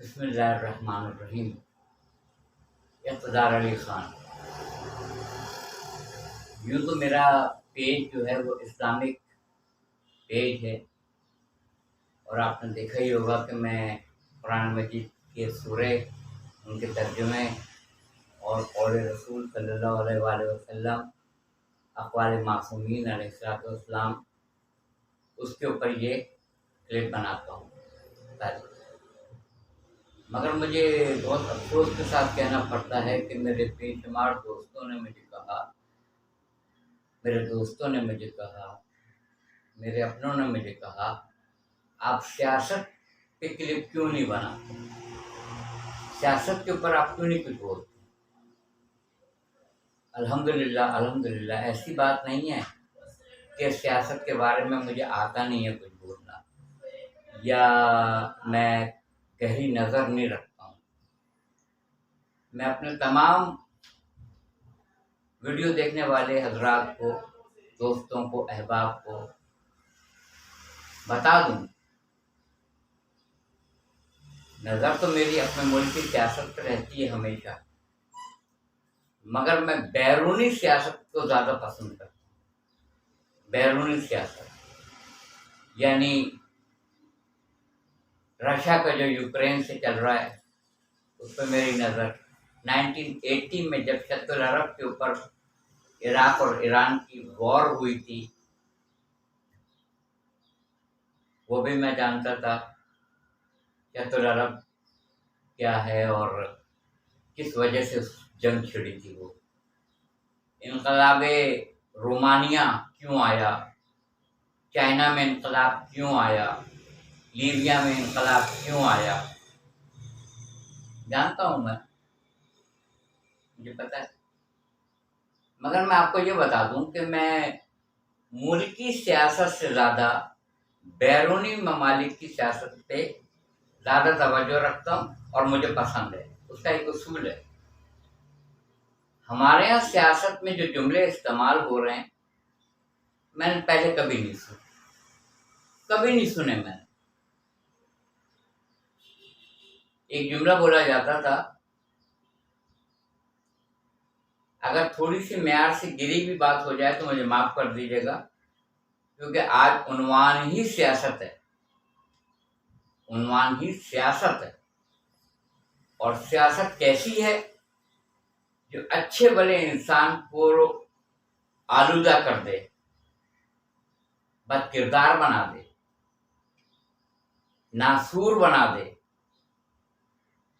बिस्मिल्लाहिर्रहमानिर्रहीम। इक़्तिदार अली ख़ान। यूँ तो मेरा पेज जो है वो इस्लामिक पेज है और आपने देखा ही होगा कि मैं कुरान मजीद के सूरे, उनके तर्जुमे और कौल रसूल सल्लल्लाहु अलैहि वसल्लम, अक़वाल मासूमीन अलैहिस्सलाम, उसके ऊपर ये क्लिप बनाता हूँ। मगर मुझे बहुत अफसोस के साथ कहना पड़ता है कि मेरे बेशुमार दोस्तों ने मुझे कहा, मेरे अपनों ने मुझे कहा, आप सियासत पे क्लिप क्यों नहीं बनाते, सियासत के ऊपर आप क्यों नहीं कुछ बोलते। अल्हम्दुलिल्लाह ऐसी बात नहीं है कि सियासत के बारे में मुझे आता नहीं है कुछ बोलना, या मैं गहरी नज़र नहीं रखता हूँ। मैं अपने तमाम वीडियो देखने वाले हजरात को, दोस्तों को, अहबाब को बता दूं, नज़र तो मेरी अपने मुल्क की सियासत पर रहती है हमेशा, मगर मैं बैरूनी सियासत को ज़्यादा पसंद करता हूँ। बैरूनी सियासत यानी रशिया का जो यूक्रेन से चल रहा है उस पर मेरी नज़र 1980 में जब शतुल अरब के ऊपर इराक और ईरान की वॉर हुई थी, वो भी मैं जानता था शतुल अरब क्या है और किस वजह से उस जंग छिड़ी थी। वो इनकलाबे रोमानिया क्यों आया, चाइना में इनकलाब क्यों आया, लीबिया में इनकलाब क्यों आया, जानता हूँ मैं, मुझे पता है। मगर मैं आपको ये बता दूं कि मैं मुल्की सियासत से ज़्यादा बैरूनी ममालिक की सियासत पे ज़्यादा तवज्जो रखता हूँ और मुझे पसंद है। उसका एक उसूल है, हमारे यहाँ सियासत में जो जुमले इस्तेमाल हो रहे हैं मैंने पहले कभी नहीं सुने। मैंने एक जुमला बोला जाता था, अगर थोड़ी सी मेयार से गिरी भी बात हो जाए तो मुझे माफ कर दीजिएगा, क्योंकि आज उन्वान ही सियासत है, उन्वान ही सियासत है। और सियासत कैसी है, जो अच्छे भले इंसान को आलूदा कर दे, बदकिरदार बना दे, नासूर बना दे।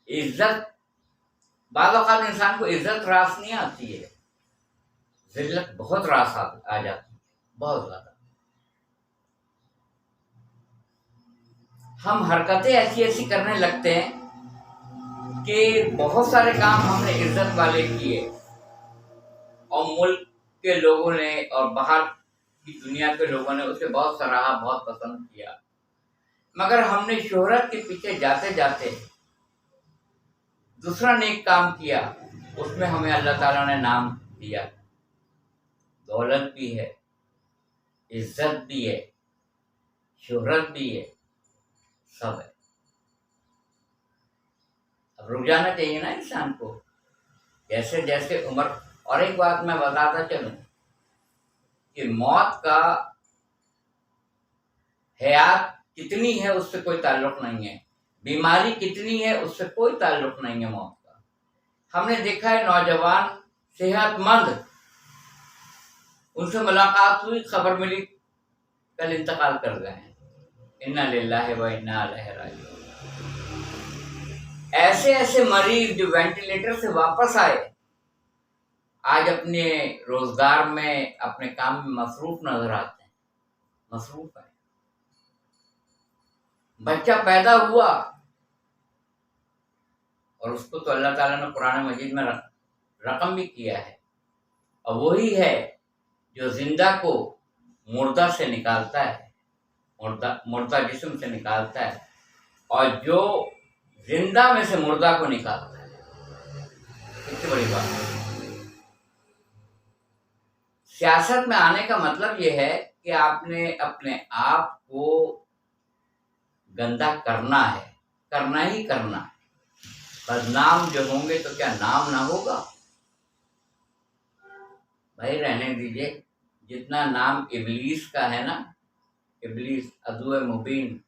इज्जत, बाद औक़ात इंसान को इज्जत रास नहीं आती है, जिल्लत बहुत रास आ जाती है, बहुत ज़्यादा। हम हरकतें ऐसी करने लगते हैं कि बहुत सारे काम हमने इज्जत वाले किए और मुल्क के लोगों ने और बाहर की दुनिया के लोगों ने उसे बहुत सराहा, बहुत पसंद किया, मगर हमने शोहरत के पीछे जाते जाते दूसरा नेक काम किया, उसमें हमें अल्लाह ताला ने नाम दिया। दौलत भी है, इज्जत भी है, शोहरत भी है, सब है। अब रुक जाना चाहिए ना इंसान को, जैसे जैसे उम्र। और एक बात मैं बताता चलूं कि मौत का हयात कितनी है उससे कोई ताल्लुक नहीं है, बीमारी कितनी है उससे कोई ताल्लुक नहीं है मौत का। हमने देखा है नौजवान सेहतमंद, उनसे मुलाकात हुई, खबर मिली कल इंतकाल कर गए हैं। इन्ना लिल्लाहि व इन्ना इलैहि राजिऊन। ऐसे मरीज जो वेंटिलेटर से वापस आए, आज अपने रोजगार में, अपने काम में मसरूफ नजर आते हैं, मसरूफ है। बच्चा पैदा हुआ और उसको तो अल्लाह ताला ने कुरान मजीद में रकम भी किया है, और वही है जो जिंदा को मुर्दा से निकालता है, मुर्दा जिस्म से निकालता है, और जो जिंदा में से मुर्दा को निकालता है। कितनी बड़ी बात है। सियासत में आने का मतलब यह है कि आपने अपने आप को गंदा करना है, करना ही करना है। बदनाम जो होंगे तो क्या नाम ना होगा? भाई रहने दीजिए। जितना नाम इबलीस का है ना, इबलीस अदुए मुबीन,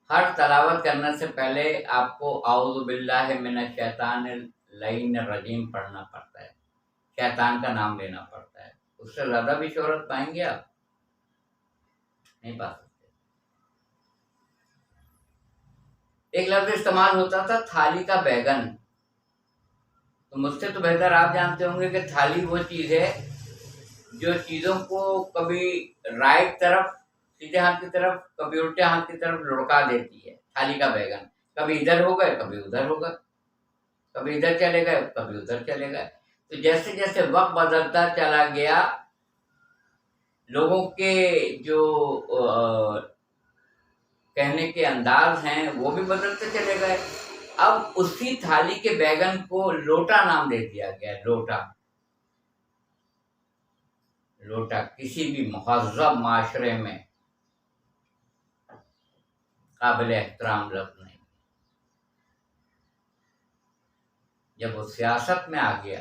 हर तलावत करने से पहले आपको औज़ु बिल्लाहि मिनश शैतानिर लईन रजीम पढ़ना पड़ता है, शैतान का नाम लेना पड़ता है। उससे ज़्यादा भी शोहरत पाएंगे आप? नहीं पा सकते। एक लफ्ज़ इस्तेमाल होता था, थाली का बैगन। तो मुझसे तो बेहतर आप जानते होंगे कि थाली वो चीज़ है जो चीज़ों को कभी राइट तरफ, सीधे हाथ की तरफ, कभी उल्टे हाथ की तरफ लुढ़का देती है। थाली का बैगन कभी इधर हो गए, कभी उधर हो गए, कभी इधर चले गए, कभी उधर चले गए। तो जैसे जैसे वक्त बदलता चला गया, लोगों के जो कहने के अंदाज हैं वो भी बदलते चले गए। अब उसी थाली के बैगन को लोटा नाम दे दिया गया। लोटा, लोटा किसी भी महज़्ज़ब माशरे में काबिल एहतराम लफ्ज़ नहीं। जब वो सियासत में आ गया,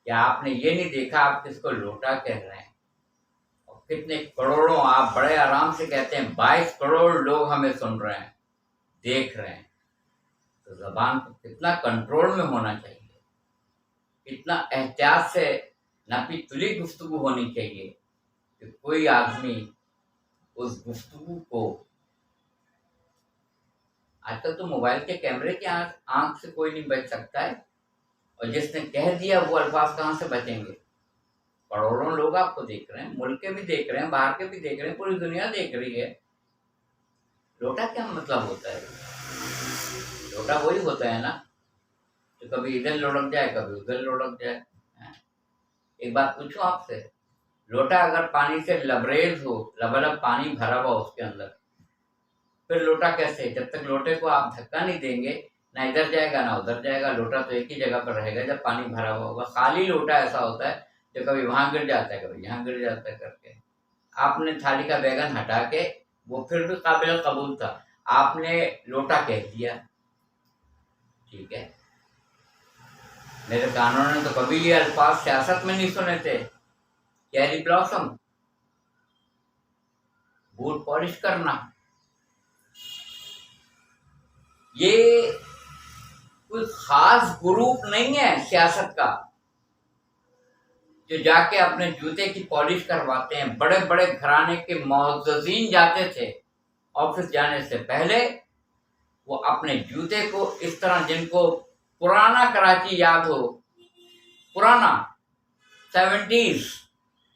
क्या आपने ये नहीं देखा आप किसको लोटा कह रहे हैं? और कितने करोड़ों, आप बड़े आराम से कहते हैं 22 करोड़ लोग हमें सुन रहे हैं, देख रहे हैं। तो ज़बान को कितना कंट्रोल में होना चाहिए, कितना एहतियात से नापी तुली गुफ्तगू होनी चाहिए कि कोई आदमी उस गुफ्तगू को, आजकल तो मोबाइल के कैमरे की आंख से कोई नहीं बच सकता है, और जिसने कह दिया वो अल्फाज कहाँ से बचेंगे? करोड़ों लोग आपको देख रहे हैं, मुल्क के भी देख रहे हैं, बाहर के भी देख रहे हैं, पूरी दुनिया देख रही है। लोटा क्या मतलब होता है? लोटा वही होता है ना तो कभी इधर लुढ़क जाए, कभी उधर लुढ़क जाए। एक बात पूछूं आपसे, लोटा अगर पानी से लबरेज हो, लबालब पानी भरा हुआ उसके अंदर, फिर लोटा कैसे? जब तक लोटे को आप धक्का नहीं देंगे, ना इधर जाएगा ना उधर जाएगा, लोटा तो एक ही जगह पर रहेगा जब पानी भरा हुआ होगा। खाली लोटा ऐसा होता है जो कभी वहां गिर जाता है, कभी यहाँ गिर जाता है करके। आपने थाली का बैगन हटा के, वो फिर भी काबिल कबूल था, आपने लोटा कह दिया, ठीक है। मेरे कानों ने तो कभी ये अल्फाज सियासत में नहीं सुने थे। चेरी ब्लॉसम, बूट पॉलिश करना, ये कोई खास ग्रुप नहीं है सियासत का जो जाके अपने जूते की पॉलिश करवाते हैं। बड़े बड़े घराने के मुअज़्ज़िज़ीन जाते थे ऑफिस जाने से पहले, वो अपने जूते को इस तरह, जिनको पुराना कराची याद हो, पुराना 70s,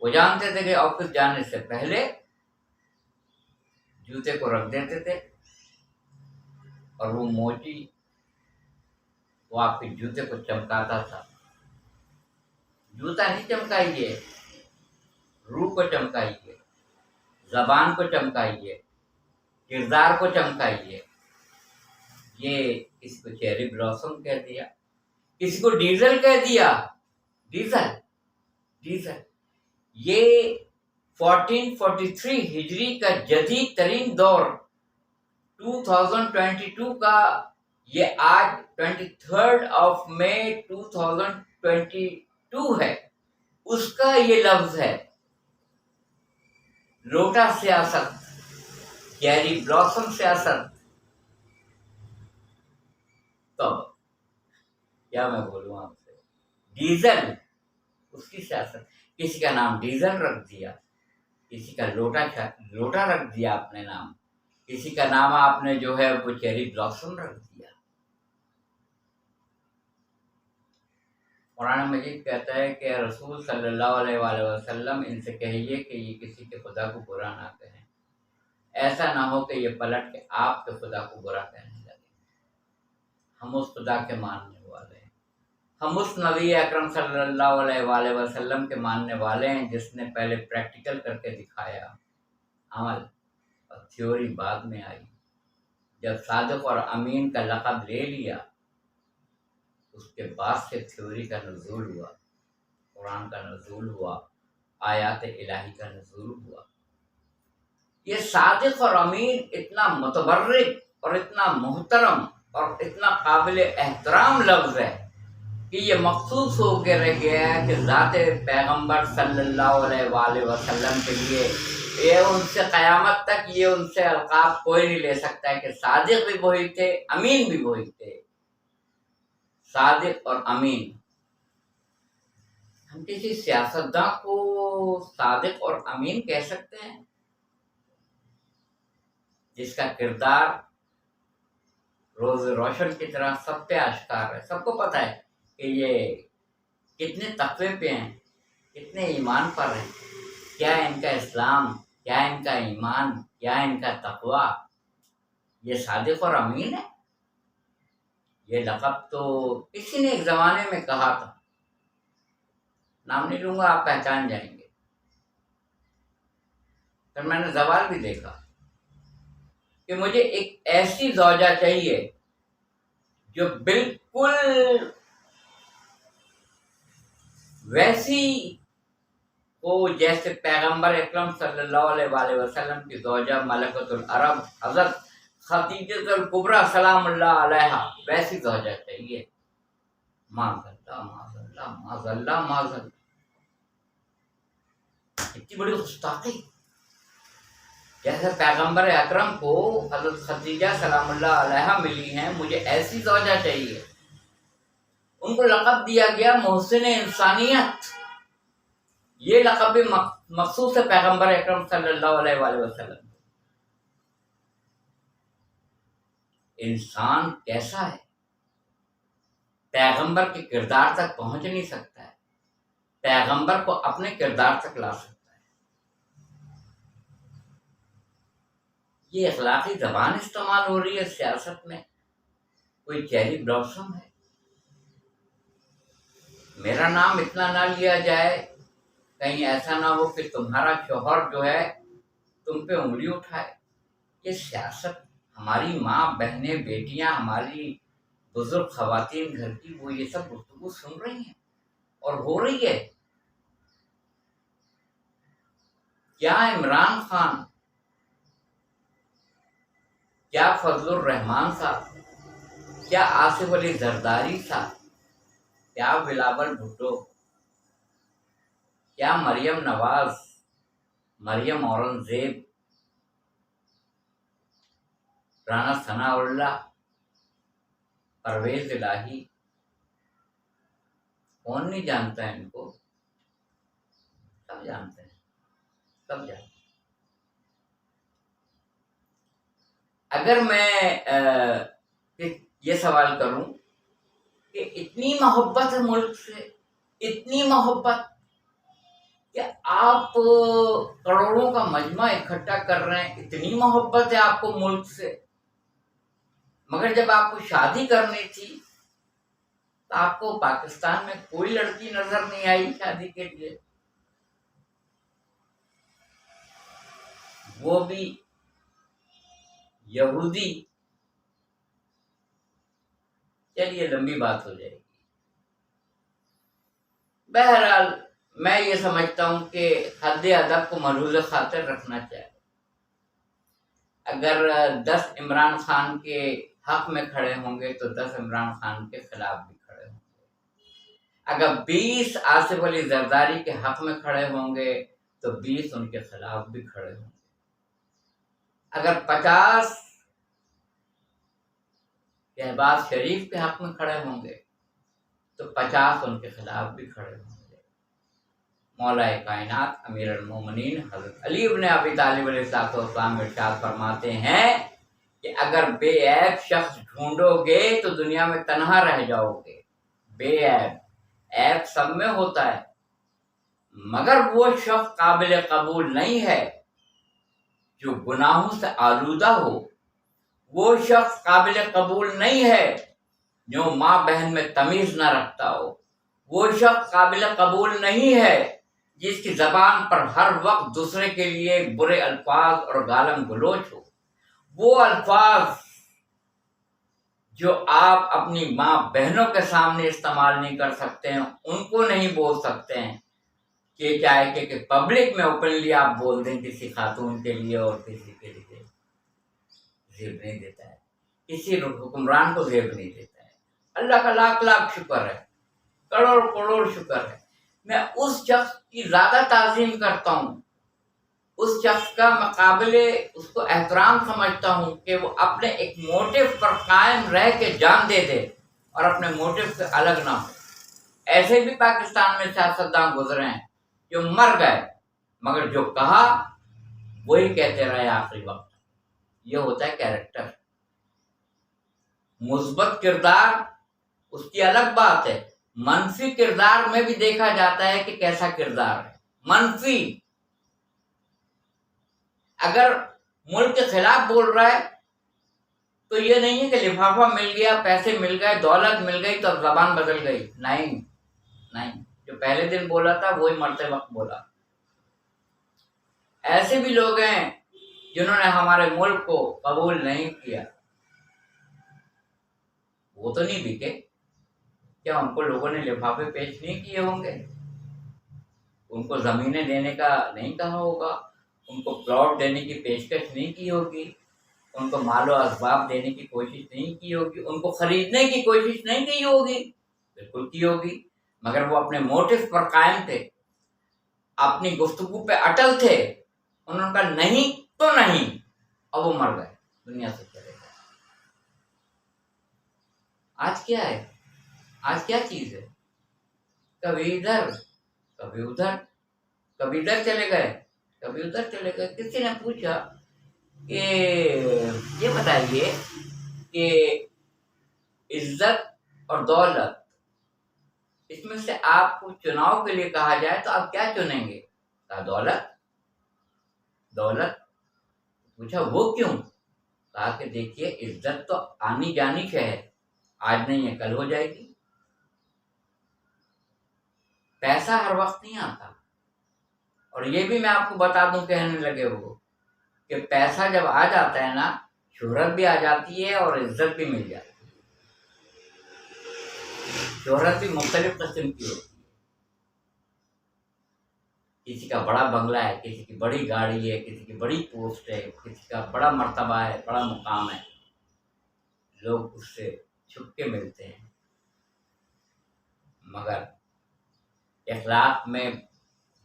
वो जानते थे कि ऑफिस जाने से पहले जूते को रख देते थे, और वो मोची वो आपके जूते को चमकाता था। जूता नहीं चमकाइए, रूह को चमकाइए, जबान को चमकाइए, किरदार को चमकाइए। ये किसी को चेरी ब्लॉसम कह दिया, किसी को डीजल कह दिया। डीजल, डीजल ये 1443 हिजरी का जदीद तरीन दौर 2022 का, ये आज 23 मई 2022 है, उसका ये लफ्ज है। लोटा सियासत, चेरी ब्लॉसम सियासत। तो क्या मैं बोलूं आपसे, डीजल उसकी सियासत। किसी का नाम डीजल रख दिया, किसी का लोटा रख दिया अपने नाम, किसी का नाम आपने जो है वो चेरी ब्लॉसम रख दिया। कुरान मजीद कहता है कि रसूल सल्लल्लाहु अलैहि वसल्लम इनसे कहिए कि ये किसी के खुदा को बुरा ना कहें, ऐसा ना हो कि ये पलट के आपके खुदा को बुरा कहने लगे। हम उस खुदा के मानने वाले हैं, हम उस नबी अकरम सल्लल्लाहु अलैहि वसल्लम के मानने वाले हैं जिसने पहले प्रैक्टिकल करके दिखाया, अमल और थ्योरी बाद में आई। जब सादिक और अमीन का लक़ब ले लिया, उसके बाद से थ्योरी का नुज़ूल हुआ, कुरान का नुज़ूल हुआ, आयात इलाही का नुज़ूल हुआ। ये सादिक और अमीन इतना मुतबर्रिक और इतना मोहतरम और इतना काबिल एहतराम लफ्ज़ है कि ये मखसूस हो के रह गया है कि ज़ाते पैगंबर सल्लल्लाहु अलैहि वसल्लम के लिए ये उनसे क़यामत तक ये उनसे अलक़ाब कोई नहीं ले सकता है कि सादिक भी वही थे, अमीन भी वही थे। सादिक और अमीन। हम किसी सियासतदान को सादिक और अमीन कह सकते हैं जिसका किरदार रोज रोशन की तरह सब पे आश्कार है। सबको पता है कि ये कितने तकवे पे हैं, कितने ईमान पर हैं, क्या इनका इस्लाम, क्या इनका ईमान, क्या इनका तकवा। ये सादिक और अमीन है। ये लक़ब तो किसी ने एक ज़माने में कहा था, नाम नहीं लूँगा, आप पहचान जाएंगे। फिर मैंने सवाल भी देखा कि मुझे एक ऐसी ज़ौजा चाहिए जो बिल्कुल वैसी हो जैसे पैगंबर अकरम सल्लल्लाहु अलैहि वसल्लम की ज़ौजा मलकतुल अरब हज़रत खदीजतुल कुबरा सलामुल्लाह अलैहा, वैसी ज़ौजा चाहिए। माज़अल्लाह माज़अल्लाह माज़अल्लाह माज़अल्लाह, इतनी बड़ी गुस्ताखी। जैसे पैगंबर अकरम को हज़रत खदीजा सलामुल्लाह अलैहा मिली हैं, मुझे ऐसी ज़ौजा चाहिए। उनको लक़ब दिया गया मोहसिन इंसानियत। ये लक़ब भी मखसूस है पैगंबर अकरम सल्लल्लाहु अलैहि वसल्लम। इंसान कैसा है, पैगंबर के किरदार तक पहुंच नहीं सकता है, पैगंबर को अपने किरदार तक ला सकता है। ये अखलाकी ज़बान इस्तेमाल हो रही है सियासत में, कोई चेरी ब्लॉसम है। मेरा नाम इतना ना लिया जाए, कहीं ऐसा ना हो कि तुम्हारा शौहर जो है तुम पे उंगली उठाए। ये सियासत, हमारी माँ बहनें बेटियां, हमारी बुजुर्ग खवातीन घर की, वो ये सब गुफ्तगू सुन रही हैं और हो रही है। क्या इमरान खान, क्या फजलुर रहमान साहब, क्या आसिफ अली जरदारी साहब, क्या बिलावल भुट्टो, क्या मरियम नवाज, मरियम औरंगजेब, राना सनाउल्लाह, परवेज इलाही, कौन नहीं जानता है इनको? सब जानते हैं, सब जानते हैं। अगर मैं ये सवाल करूं कि इतनी मोहब्बत है मुल्क से, इतनी मोहब्बत कि आप करोड़ों का मजमा इकट्ठा कर रहे हैं, इतनी मोहब्बत है आपको मुल्क से, मगर जब आपको शादी करनी थी तो आपको पाकिस्तान में कोई लड़की नजर नहीं आई शादी के लिए, वो भी यहूदी। चलिए लंबी बात हो जाएगी। बहरहाल मैं ये समझता हूं कि हद अदब को मलहूज़ खातिर रखना चाहिए। अगर 10 इमरान खान के हक में खड़े होंगे तो 10 इमरान खान के खिलाफ भी खड़े होंगे। अगर 20 आसिफ अली जरदारी के हक में खड़े होंगे तो 20 उनके खिलाफ भी खड़े होंगे। अगर 50 शहबाज शरीफ के हक में खड़े होंगे तो 50 उनके खिलाफ भी खड़े होंगे। मौलाए कायनात अमीर अल मोमिनीन हज़रत अली इब्न अबी तालिब अलैहिस्सलाम इरशाद फरमाते हैं कि अगर बेऐब शख्स ढूंढोगे तो दुनिया में तन्हा रह जाओगे। बेऐब, ऐब सब में होता है, मगर वो शख्स काबिल कबूल नहीं है जो गुनाहों से आलूदा हो। वो शख्स काबिल कबूल नहीं है जो माँ बहन में तमीज न रखता हो। वो शख्स काबिल कबूल नहीं है जिसकी जबान पर हर वक्त दूसरे के लिए बुरे अल्फाज और गालम गलोच हो। वो अल्फाज जो आप अपनी माँ बहनों के सामने इस्तेमाल नहीं कर सकते हैं, उनको नहीं बोल सकते हैं, कि चाहे कि पब्लिक में ओपनली आप बोल दें किसी खातून के लिए और किसी के लिए, जीव नहीं देता है। किसी हुक्मरान को जेब नहीं देता है। अल्लाह का लाख लाख शुक्र है, करोड़ करोड़ शुक्र है। मैं उस शख्स की ज्यादा ताजीम करता हूँ, उस शख्स का मुकाबले उसको एहतराम समझता हूँ कि वो अपने एक मोटिव पर कायम रह के जान दे दे और अपने मोटिव से अलग ना हो। ऐसे भी पाकिस्तान में सियासतदान गुजरे हैं जो मर गए, मगर जो कहा वही कहते रहे आखिरी वक्त। ये होता है कैरेक्टर। मुस्बत किरदार उसकी अलग बात है, मनफी किरदार में भी देखा जाता है कि कैसा किरदार है। मनफी अगर मुल्क के खिलाफ बोल रहा है तो ये नहीं है कि लिफाफा मिल गया, पैसे मिल गए, दौलत मिल गई तो जबान बदल गई। नहीं नहीं, जो पहले दिन बोला था वही मरते वक्त बोला। ऐसे भी लोग हैं जिन्होंने हमारे मुल्क को कबूल नहीं किया, वो तो नहीं बिके। क्या उनको लोगों ने लिफाफे पेश नहीं किए होंगे? उनको जमीनें देने का नहीं कहा होगा, उनको प्लॉट देने की पेशकश नहीं की होगी, उनको मालो असबाब देने की कोशिश नहीं की होगी, उनको खरीदने की कोशिश नहीं की होगी? बिल्कुल की होगी, मगर वो अपने मोटिव पर कायम थे, अपनी गुफ्तगू पे अटल थे। उन्होंने कहा नहीं तो नहीं, और वो मर गए, दुनिया से चले गए। आज क्या है? आज क्या चीज है? कभी इधर कभी उधर, कभी इधर चले गए कभी उधर चले गए। किसी ने पूछा कि ये बताइए कि इज्जत और दौलत, इसमें से आपको चुनाव के लिए कहा जाए तो आप क्या चुनेंगे? कहा दौलत। दौलत पूछा वो क्यों? कहा कि देखिए, इज्जत तो आनी जानी है, आज नहीं है कल हो जाएगी। पैसा हर वक्त नहीं आता। और ये भी मैं आपको बता दूं, कहने लगे वो कि पैसा जब आ जाता है ना, शोहरत भी आ जाती है और इज्जत भी मिल जाती है। शोहरत भी मुख्तलिफ किस्म की होती है। किसी का बड़ा बंगला है, किसी की बड़ी गाड़ी है, किसी की बड़ी पोस्ट है, किसी का बड़ा मर्तबा है, बड़ा मुकाम है, लोग उससे छुप के मिलते हैं। मगर इखलाक में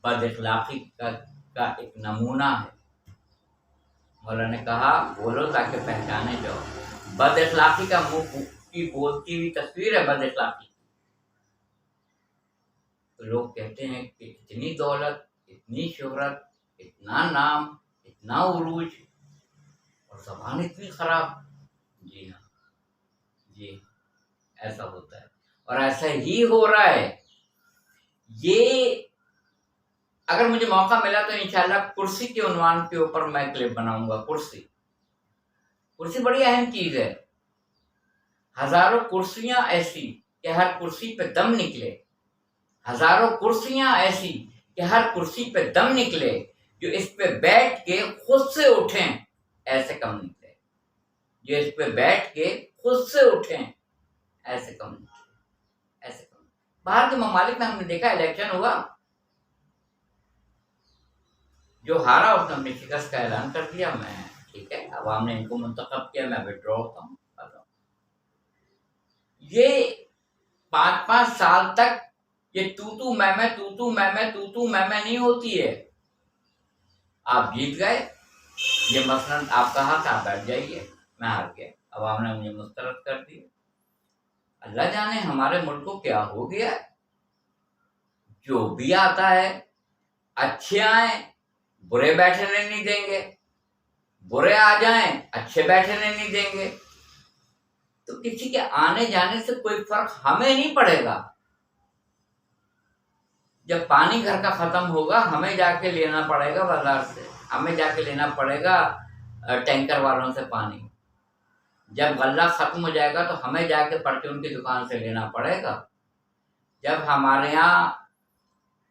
बद इखलाकी का एक नमूना है। मौला ने कहा बोलो ताकि पहचाने जाओ। बद इखलाकी का मुंह की बोलती हुई तस्वीर है बद इखलाकी। तो लोग कहते हैं कि इतनी दौलत, इतनी शोहरत, इतना नाम, इतना उरूज और ज़बान इतनी खराब। जी हाँ जी, ऐसा होता है और ऐसा ही हो रहा है। ये अगर मुझे मौका मिला तो इंशाल्लाह कुर्सी के उन्वान के ऊपर मैं क्लिप बनाऊंगा। कुर्सी बड़ी अहम चीज है। हजारों कुर्सियां ऐसी कि हर कुर्सी पे दम निकले, हजारों कुर्सियां ऐसी कि हर कुर्सी पे दम निकले, जो इस पे बैठ के खुद से उठें ऐसे कम निकले। जो इस पे बैठ के खुद से उठें ऐसे कम निकले, ऐसे कम। बाहर के ममालिक में हमने देखा, इलेक्शन हुआ, जो हारा उसने अपनी शिकस्त का ऐलान कर दिया। मैं ठीक है, अवाम ने इनको मुंतखब किया, मैं विड्रॉ होता हूँ। ये 5-5 साल तक ये तू मैं नहीं होती है। आप जीत गए, ये मसलन आपका हक, आप बैठ जाइए, मैं हार गया, अवाम ने मुझे मुस्तरद कर दिया। अल्लाह जाने हमारे मुल्क को क्या हो गया। जो भी आता है, अच्छे आए, बुरे बैठने नहीं देंगे, बुरे आ जाएं, अच्छे बैठने नहीं देंगे। तो किसी के आने जाने से कोई फर्क हमें नहीं पड़ेगा। जब पानी घर का खत्म होगा, हमें जाके लेना पड़ेगा बाजार से, हमें जाके लेना पड़ेगा टैंकर वालों से पानी। जब गल्ला खत्म हो जाएगा तो हमें जाके परचून की दुकान से लेना पड़ेगा। जब हमारे यहाँ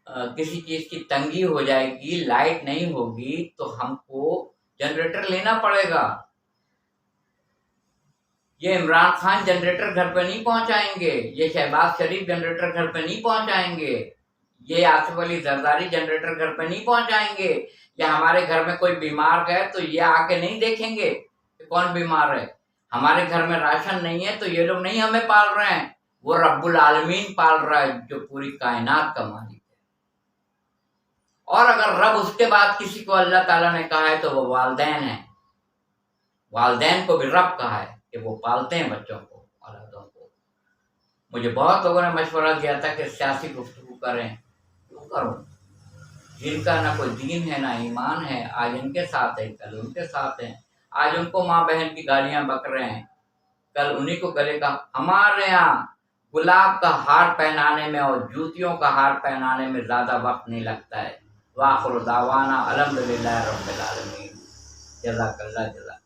किसी चीज की तंगी हो जाएगी, लाइट नहीं होगी, तो हमको जनरेटर लेना पड़ेगा। ये इमरान खान जनरेटर घर पे नहीं पहुंचाएंगे, ये शहबाज शरीफ जनरेटर घर पे नहीं पहुंचाएंगे, ये आसिफ अली जरदारी जनरेटर घर पे नहीं पहुंचाएंगे। या हमारे घर में कोई बीमार है तो ये आके नहीं देखेंगे कि कौन बीमार है। हमारे घर में राशन नहीं है तो ये लोग नहीं हमें पाल रहे हैं, वो रब्बुल आलमीन पाल रहा है जो पूरी कायनात का मालिक है। और अगर रब उसके बाद किसी को अल्लाह ताला ने कहा है तो वो वालदैन है। वालदैन को भी रब कहा है कि वो पालते हैं बच्चों को, औलादों को। मुझे बहुत लोगों ने मशवरा दिया था कि सियासी गुफ्तगू करें, क्यों करूं? जिनका ना कोई दीन है ना ईमान है, आज इनके साथ है कल उनके साथ है। आज उनको माँ बहन की गालियां बक रहे हैं, कल उन्हीं को गले का। हमारे यहाँ गुलाब का हार पहनाने में और जूतियों का हार पहनाने में ज्यादा वक्त नहीं लगता है। वाखिर दावाना अल्हम्दुलिल्लाह रब्बिल आलमीन। जज़ाकल्लाह जज़ाकल्लाह।